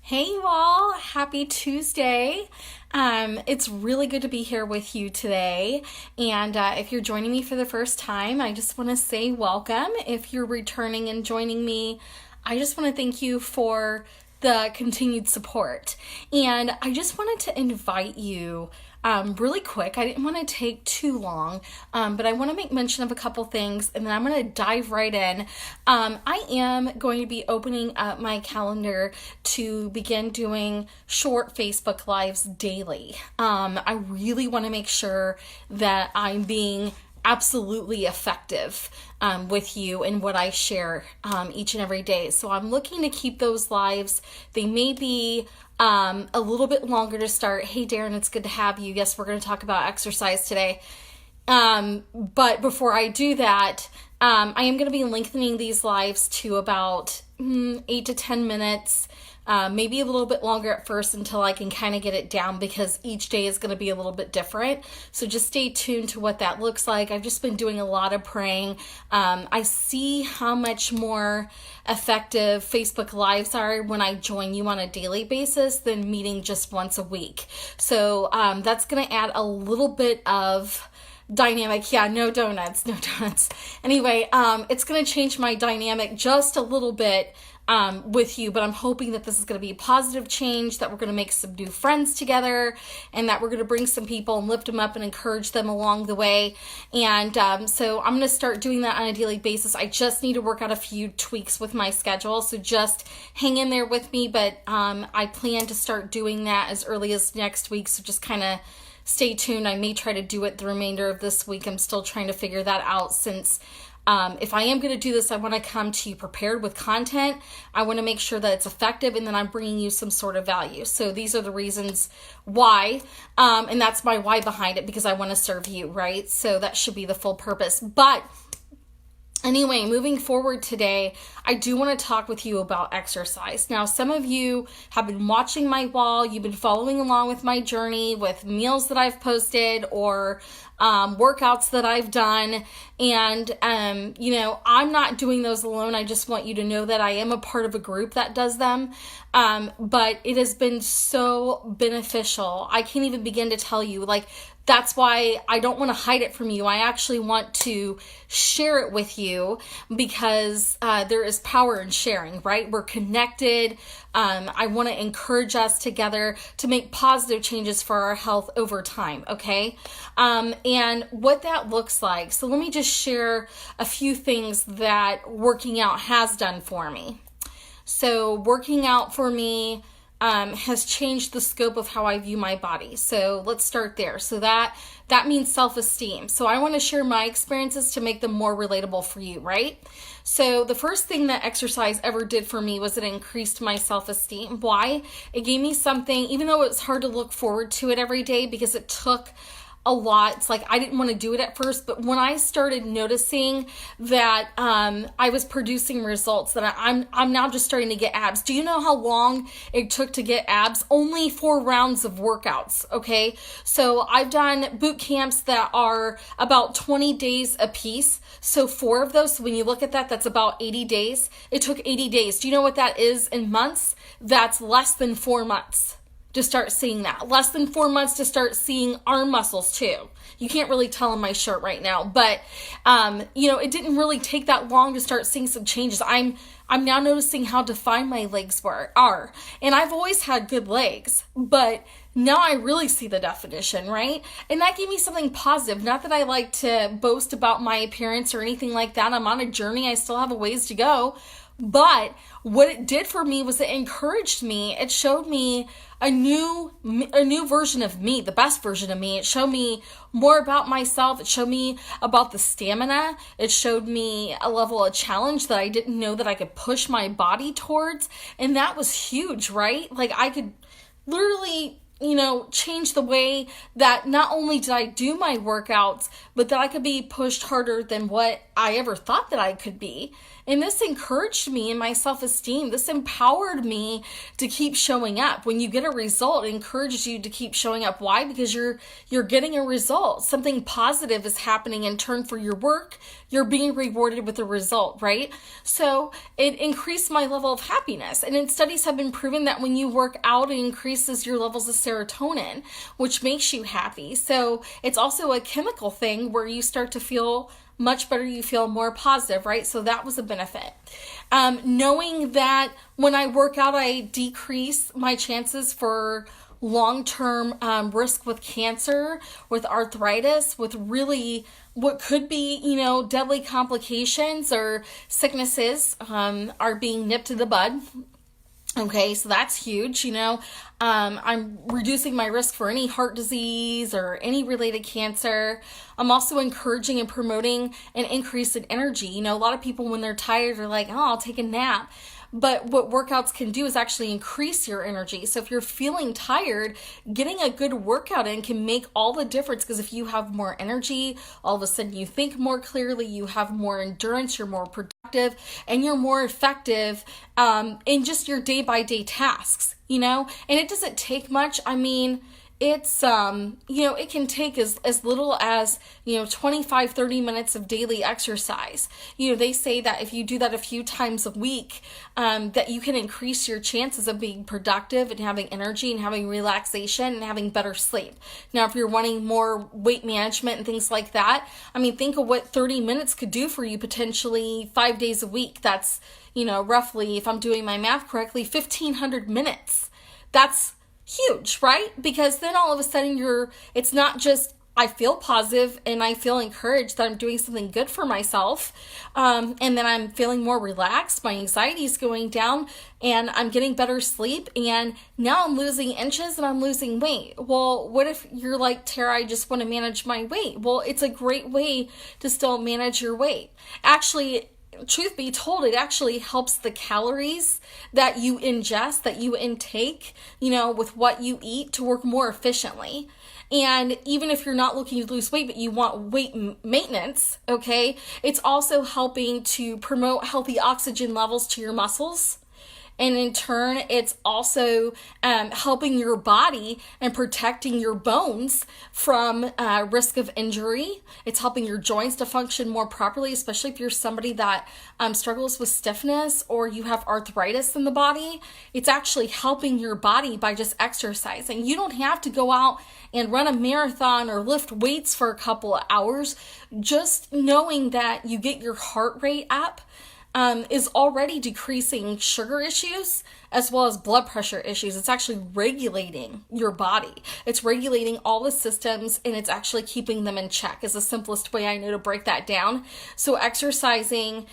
Hey you all, happy Tuesday. It's really good to be here with you today. And if you're joining me for the first time, I just want to say welcome. If you're returning and joining me, I just want to thank you for the continued support. And I just wanted to invite you really quick. I didn't want to take too long, but I want to make mention of a couple things and then I'm going to dive right in. I am going to be opening up my calendar to begin doing short Facebook Lives daily. I really want to make sure that I'm being absolutely effective with you and what I share each and every day. So I'm looking to keep those lives. They may be a little bit longer to start. Hey, Darren, it's good to have you. Yes, we're going to talk about exercise today. But before I do that, I am going to be lengthening these lives to about 8 to 10 minutes. Maybe a little bit longer at first until I can kind of get it down because each day is going to be a little bit different. So just stay tuned to what that looks like. I've just been doing a lot of praying. I see how much more effective Facebook Lives are when I join you on a daily basis than meeting just once a week. So that's going to add a little bit of dynamic. Yeah, no donuts. Anyway, it's going to change my dynamic just a little bit with you, but I'm hoping that this is going to be a positive change, that we're going to make some new friends together, and that we're going to bring some people and lift them up and encourage them along the way. And so I'm going to start doing that on a daily basis. I just need to work out a few tweaks with my schedule, so just hang in there with me, but I plan to start doing that as early as next week, so just kind of stay tuned. I may try to do it the remainder of this week. I'm still trying to figure that out since if I am going to do this, I want to come to you prepared with content. I want to make sure that it's effective and then I'm bringing you some sort of value. So these are the reasons why, and that's my why behind it, because I want to serve you, right? So that should be the full purpose. But anyway, moving forward today, I do want to talk with you about exercise. Now, some of you have been watching my wall. You've been following along with my journey with meals that I've posted or workouts that I've done. And, I'm not doing those alone. I just want you to know that I am a part of a group that does them. But it has been so beneficial. I can't even begin to tell you, that's why I don't want to hide it from you. I actually want to share it with you because there is power in sharing, right? We're connected. I want to encourage us together to make positive changes for our health over time, okay? And what that looks like. So let me just share a few things that working out has done for me. So working out for me has changed the scope of how I view my body. So let's start there. So that means self-esteem. So I want to share my experiences to make them more relatable for you, right? So the first thing that exercise ever did for me was it increased my self-esteem. Why? It gave me something, even though it's hard to look forward to it every day because it took a lot. It's like I didn't want to do it at first, but when I started noticing that I was producing results, that I'm now just starting to get abs. Do you know how long it took to get abs? Only 4 rounds of workouts, okay? So I've done boot camps that are about 20 days a piece. So 4 of those, so when you look at that, that's about 80 days. It took 80 days. Do you know what that is in months? That's less than 4 months. To start seeing that. Less than 4 months to start seeing arm muscles too. You can't really tell in my shirt right now, but it didn't really take that long to start seeing some changes. I'm now noticing how defined my legs are. And I've always had good legs, but now I really see the definition, right? And that gave me something positive. Not that I like to boast about my appearance or anything like that. I'm on a journey. I still have a ways to go. But what it did for me was it encouraged me. It showed me a new version of me, the best version of me. It showed me more about myself. It showed me about the stamina. It showed me a level of challenge that I didn't know that I could push my body towards. And that was huge, right? I could literally change the way that not only did I do my workouts, but that I could be pushed harder than what I ever thought that I could be. And this encouraged me in my self-esteem. This empowered me to keep showing up. When you get a result, it encourages you to keep showing up. Why? Because you're getting a result. Something positive is happening in turn for your work. You're being rewarded with a result, right? So it increased my level of happiness. And studies have been proven that when you work out, it increases your levels of serotonin, which makes you happy. So it's also a chemical thing where you start to feel much better, you feel more positive, right? So that was a benefit. Knowing that when I work out, I decrease my chances for long-term risk with cancer, with arthritis, with really what could be, deadly complications or sicknesses are being nipped in the bud. Okay, so that's huge, I'm reducing my risk for any heart disease or any related cancer. I'm also encouraging and promoting an increase in energy. A lot of people when they're tired are like, oh, I'll take a nap. But what workouts can do is actually increase your energy. So if you're feeling tired, getting a good workout in can make all the difference, because if you have more energy, all of a sudden you think more clearly, you have more endurance, you're more productive, and you're more effective in just your day-by-day tasks, And it doesn't take much. It's, it can take as little as, 25, 30 minutes of daily exercise. They say that if you do that a few times a week, that you can increase your chances of being productive and having energy and having relaxation and having better sleep. Now, if you're wanting more weight management and things like that, think of what 30 minutes could do for you potentially 5 days a week. That's, roughly, if I'm doing my math correctly, 1,500 minutes. That's huge, right? Because then all of a sudden it's not just I feel positive and I feel encouraged that I'm doing something good for myself, and then I'm feeling more relaxed, my anxiety is going down, and I'm getting better sleep, and now I'm losing inches and I'm losing weight. Well, what if you're like, Tara, I just want to manage my weight? Well, it's a great way to still manage your weight. Actually, truth be told, it actually helps the calories that you ingest, that you intake, with what you eat to work more efficiently. And even if you're not looking to lose weight, but you want weight maintenance, okay, it's also helping to promote healthy oxygen levels to your muscles. And in turn, it's also helping your body and protecting your bones from risk of injury. It's helping your joints to function more properly, especially if you're somebody that struggles with stiffness or you have arthritis in the body. It's actually helping your body by just exercising. You don't have to go out and run a marathon or lift weights for a couple of hours. Just knowing that you get your heart rate up is already decreasing sugar issues as well as blood pressure issues. It's actually regulating your body. It's regulating all the systems, and it's actually keeping them in check is the simplest way I know to break that down. So exercising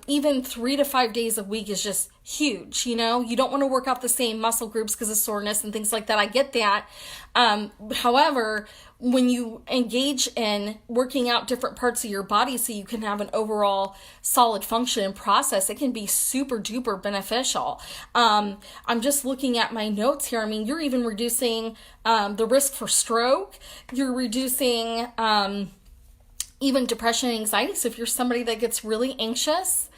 even 3 to 5 days a week is just huge. You don't want to work out the same muscle groups because of soreness and things like that. I get that. However, when you engage in working out different parts of your body so you can have an overall solid function and process, it can be super duper beneficial. I'm just looking at my notes here. You're even reducing the risk for stroke. You're reducing even depression and anxiety. So if you're somebody that gets really anxious,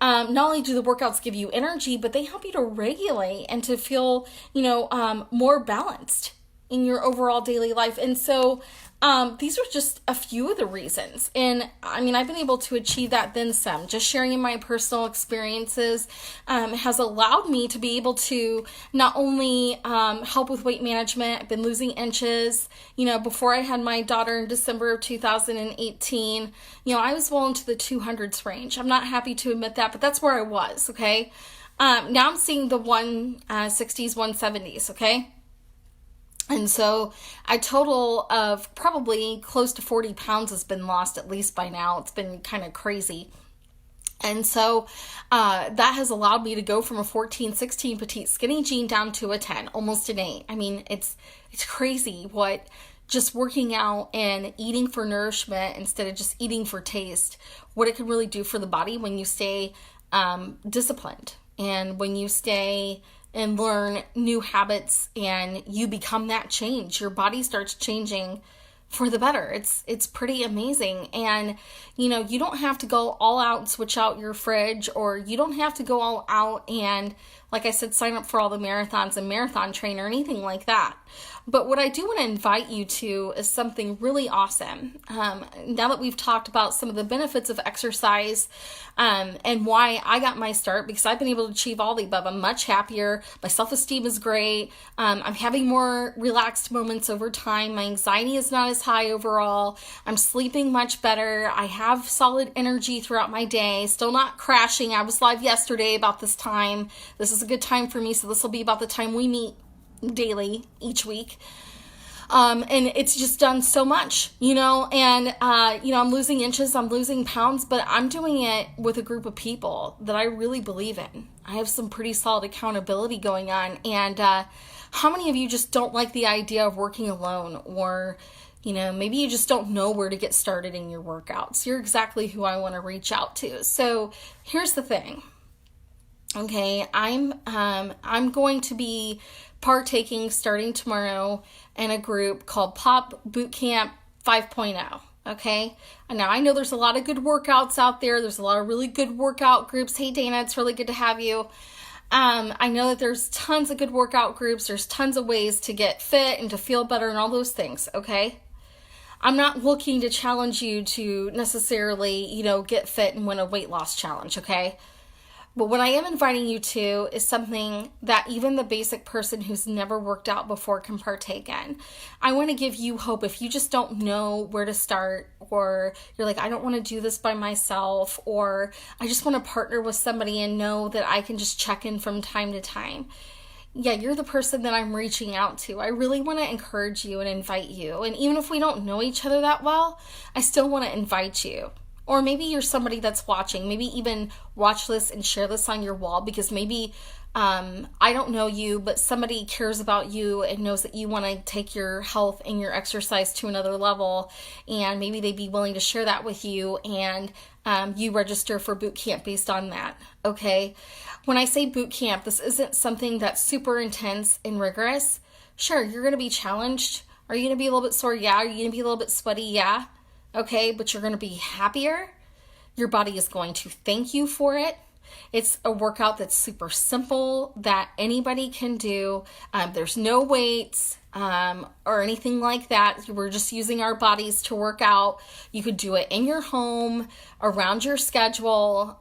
not only do the workouts give you energy, but they help you to regulate and to feel, more balanced in your overall daily life. And so these are just a few of the reasons. And I've been able to achieve that, then some. Just sharing in my personal experiences has allowed me to be able to not only help with weight management. I've been losing inches. Before I had my daughter in December of 2018, I was well into the 200s range. I'm not happy to admit that, but that's where I was, okay? Now I'm seeing the 160s, 170s, okay? And so a total of probably close to 40 pounds has been lost, at least by now. It's been kind of crazy. And so that has allowed me to go from a 14, 16 petite skinny jean down to a 10, almost an 8. It's crazy what just working out and eating for nourishment instead of just eating for taste, what it can really do for the body when you stay disciplined and when you stay and learn new habits and you become that change. Your body starts changing for the better. It's pretty amazing. And you don't have to go all out and switch out your fridge, or you don't have to go all out and, like I said, sign up for all the marathons and marathon train or anything like that. But what I do want to invite you to is something really awesome. Now that we've talked about some of the benefits of exercise and why I got my start, because I've been able to achieve all the above. I'm much happier. My self-esteem is great. I'm having more relaxed moments over time. My anxiety is not as high overall. I'm sleeping much better. I have solid energy throughout my day. Still not crashing. I was live yesterday about this time. This is a good time for me, so this will be about the time we meet daily each week. And it's just done so much, and, I'm losing inches, I'm losing pounds, but I'm doing it with a group of people that I really believe in. I have some pretty solid accountability going on. And, how many of you just don't like the idea of working alone, or, maybe you just don't know where to get started in your workouts? You're exactly who I want to reach out to. So here's the thing. Okay. I'm going to be partaking starting tomorrow in a group called Pop Bootcamp 5.0. Okay. And now I know there's a lot of good workouts out there. There's a lot of really good workout groups. Hey, Dana, it's really good to have you. I know that there's tons of good workout groups. There's tons of ways to get fit and to feel better and all those things. Okay. I'm not looking to challenge you to necessarily, get fit and win a weight loss challenge. Okay. But what I am inviting you to is something that even the basic person who's never worked out before can partake in. I want to give you hope if you just don't know where to start, or you're like, I don't want to do this by myself, or I just want to partner with somebody and know that I can just check in from time to time. Yeah, you're the person that I'm reaching out to. I really want to encourage you and invite you. And even if we don't know each other that well, I still want to invite you. Or maybe you're somebody that's watching. Maybe even watch this and share this on your wall, because maybe, I don't know you, but somebody cares about you and knows that you want to take your health and your exercise to another level. And maybe they'd be willing to share that with you, and you register for boot camp based on that. Okay. When I say boot camp, this isn't something that's super intense and rigorous. Sure, you're going to be challenged. Are you going to be a little bit sore? Yeah. Are you going to be a little bit sweaty? Yeah. Okay, but you're going to be happier. Your body is going to thank you for it. It's a workout that's super simple that anybody can do. There's no weights or anything like that. We're just using our bodies to work out. You could do it in your home, around your schedule.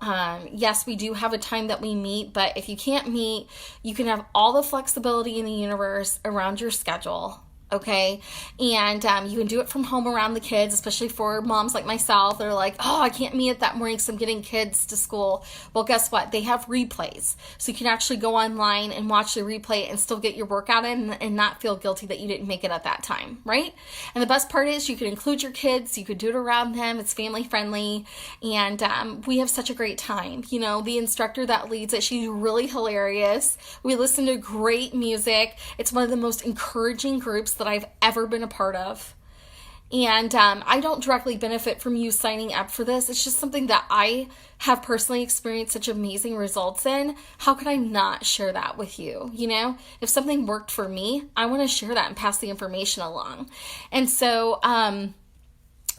Yes, we do have a time that we meet, but if you can't meet, you can have all the flexibility in the universe around your schedule. Okay. And you can do it from home around the kids, especially for moms like myself. They're like, oh, I can't meet it that morning because I'm getting kids to school. Well, guess what? They have replays. So you can actually go online and watch the replay and still get your workout in and not feel guilty that you didn't make it at that time, right? And the best part is you can include your kids. You could do it around them. It's family friendly. And we have such a great time. The instructor that leads it, she's really hilarious. We listen to great music. It's one of the most encouraging groups that I've ever been a part of. And I don't directly benefit from you signing up for this. It's just something that I have personally experienced such amazing results in. How could I not share that with you? If something worked for me, I want to share that and pass the information along. And so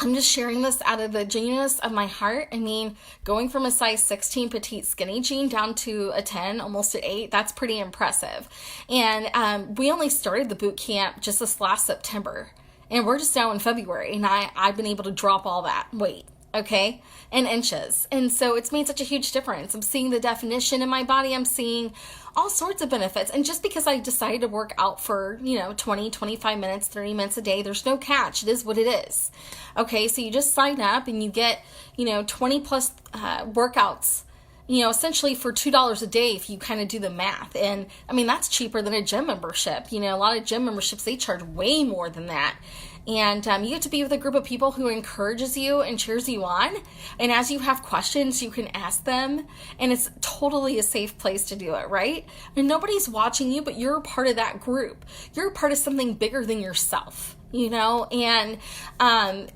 I'm just sharing this out of the genuineness of my heart. I mean, going from a size 16 petite skinny jean down to a 10, almost an 8, that's pretty impressive. And we only started the boot camp just this last September. And we're just now in February. And I've been able to drop all that weight, okay, in inches. And so it's made such a huge difference. I'm seeing the definition in my body. I'm seeing all sorts of benefits. And just because I decided to work out for, 20, 25 minutes, 30 minutes a day, there's no catch. It is what it is. Okay, so you just sign up and you get, 20 plus workouts, essentially for $2 a day if you kind of do the math. And I mean, that's cheaper than a gym membership. A lot of gym memberships, they charge way more than that. And you get to be with a group of people who encourages you and cheers you on. And as you have questions, you can ask them. And it's totally a safe place to do it, right? And nobody's watching you, but you're a part of that group. You're a part of something bigger than yourself. And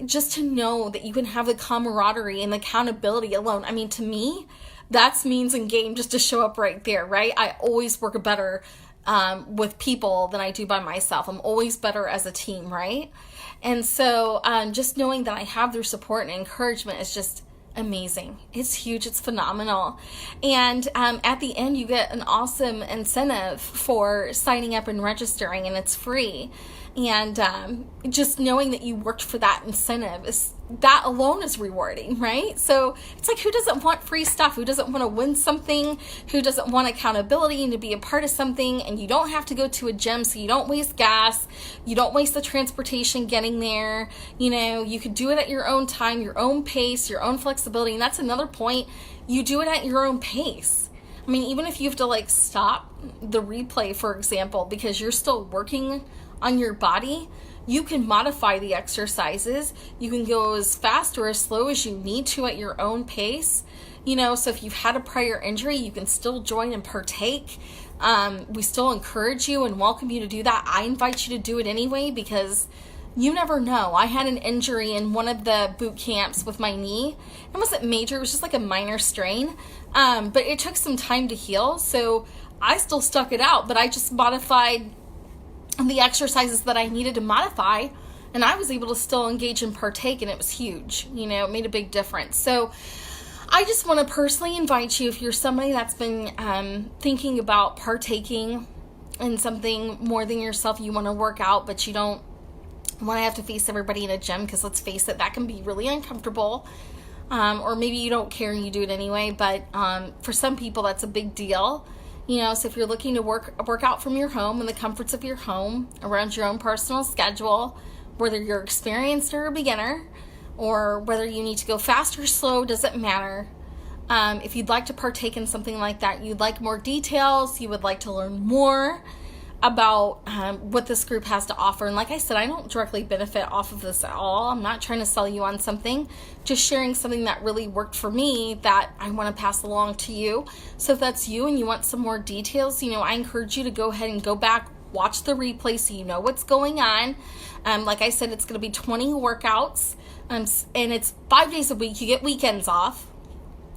just to know that you can have the camaraderie and the accountability alone. I mean, to me, that's means and game just to show up right there, right? I always work better with people than I do by myself. I'm always better as a team, right? And so just knowing that I have their support and encouragement is just amazing. It's huge. It's phenomenal. And at the end, you get an awesome incentive for signing up and registering, and it's free. And just knowing that you worked for that incentive, that alone is rewarding, right? So it's like, who doesn't want free stuff? Who doesn't want to win something? Who doesn't want accountability and to be a part of something? And you don't have to go to a gym, so you don't waste gas. You don't waste the transportation getting there. You could do it at your own time, your own pace, your own flexibility. And that's another point. You do it at your own pace. I mean, even if you have to stop the replay, for example, because you're still working on your body, you can modify the exercises. You can go as fast or as slow as you need to at your own pace. So if you've had a prior injury, you can still join and partake. We still encourage you and welcome you to do that. I invite you to do it anyway, because you never know. I had an injury in one of the boot camps with my knee. It wasn't major, it was just a minor strain. But it took some time to heal. So I still stuck it out, but I just modified the exercises that I needed to modify, and I was able to still engage and partake, and it was huge. It made a big difference. So I just want to personally invite you, if you're somebody that's been thinking about partaking in something more than yourself, you want to work out, but you don't want to have to face everybody in a gym, because let's face it, that can be really uncomfortable. Or maybe you don't care and you do it anyway, but for some people that's a big deal. So if you're looking to work out from your home in the comforts of your home, around your own personal schedule, whether you're experienced or a beginner, or whether you need to go fast or slow, doesn't matter. If you'd like to partake in something like that, you'd like more details, you would like to learn more about what this group has to offer. And like I said, I don't directly benefit off of this at all. I'm not trying to sell you on something, just sharing something that really worked for me that I want to pass along to you. So if that's you and you want some more details, I encourage you to go ahead and go back, watch the replay so you know what's going on. Like I said, it's going to be 20 workouts, and it's 5 days a week. You get weekends off.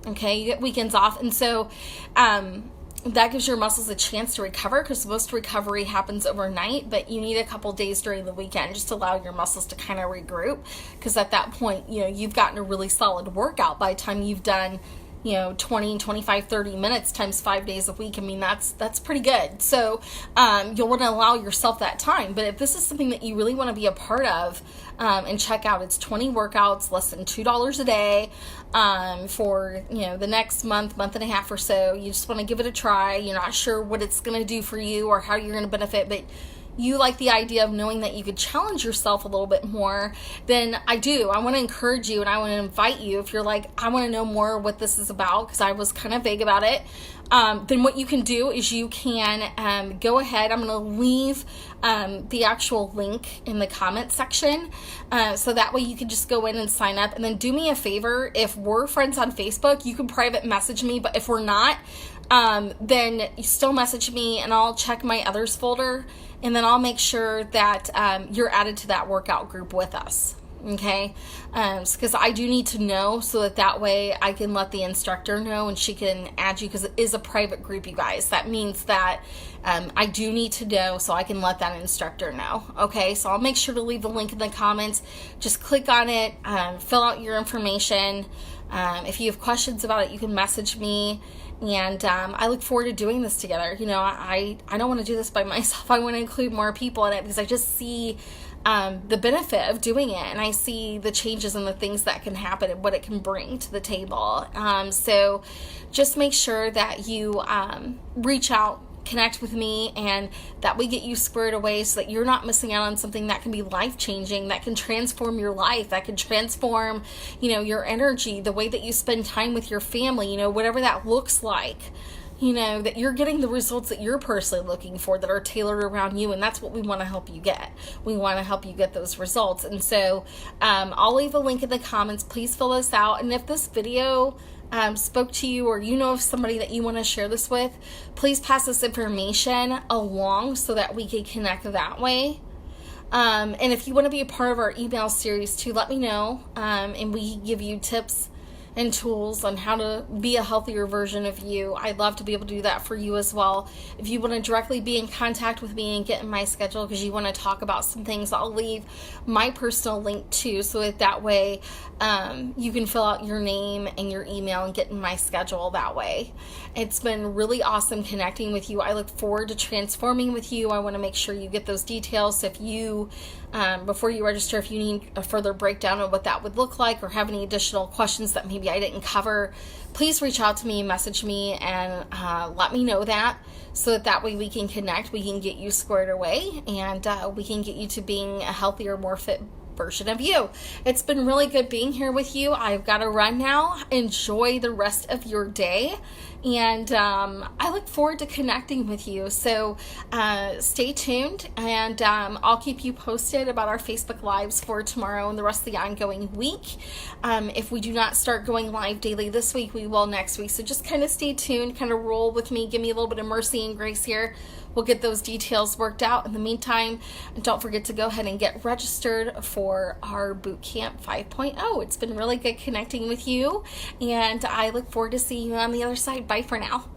Okay, you get weekends off. And so that gives your muscles a chance to recover, because most recovery happens overnight, but you need a couple days during the weekend just to allow your muscles to kind of regroup, because at that point, you've gotten a really solid workout by the time you've done 20, 25, 30 minutes times 5 days a week. I mean, that's pretty good. So you'll want to allow yourself that time. But if this is something that you really want to be a part of and check out, it's 20 workouts, less than $2 a day for the next month and a half or so. You just want to give it a try. You're not sure what it's going to do for you or how you're going to benefit, but you like the idea of knowing that you could challenge yourself a little bit more, then I do. I want to encourage you, and I want to invite you, if you're like, I want to know more what this is about, because I was kind of vague about it, then what you can do is you can go ahead. I'm going to leave the actual link in the comment section, so that way you can just go in and sign up. And then do me a favor, if we're friends on Facebook, you can private message me, but if we're not, then you still message me, and I'll check my others folder, and then I'll make sure that you're added to that workout group with us. Okay, because I do need to know, so that way I can let the instructor know and she can add you, because it is a private group, you guys. That means that I do need to know, so I can let that instructor know. Okay, so I'll make sure to leave the link in the comments. Just click on it, fill out your information. If you have questions about it, you can message me. And I look forward to doing this together. I don't want to do this by myself. I want to include more people in it, because I just see the benefit of doing it, and I see the changes and the things that can happen and what it can bring to the table. So just make sure that you reach out, connect with me, and that we get you squared away, so that you're not missing out on something that can be life-changing, that can transform your life, that can transform your energy, the way that you spend time with your family, whatever that looks like. That you're getting the results that you're personally looking for, that are tailored around you, and that's what we want to help you get. We want to help you get those results. And so I'll leave a link in the comments. Please fill this out, and if this video spoke to you, or of somebody that you want to share this with, please pass this information along so that we can connect that way. And if you want to be a part of our email series too, let me know, and we give you tips and tools on how to be a healthier version of you. I'd love to be able to do that for you as well. If you want to directly be in contact with me and get in my schedule because you want to talk about some things, I'll leave my personal link too, so that way you can fill out your name and your email and get in my schedule that way. It's been really awesome connecting with you. I look forward to transforming with you. I want to make sure you get those details. If you, before you register, if you need a further breakdown of what that would look like or have any additional questions that maybe I didn't cover, please reach out to me, message me, and let me know that, so that way we can connect, we can get you squared away, and we can get you to being a healthier, more fit version of you. It's been really good being here with you. I've got to run now. Enjoy the rest of your day, and I look forward to connecting with you. So stay tuned, and I'll keep you posted about our Facebook Lives for tomorrow and the rest of the ongoing week. If we do not start going live daily this week, we will next week. So just kind of stay tuned, kind of roll with me, give me a little bit of mercy and grace here. We'll get those details worked out. In the meantime, don't forget to go ahead and get registered for our Bootcamp 5.0. It's been really good connecting with you, and I look forward to seeing you on the other side. Bye for now.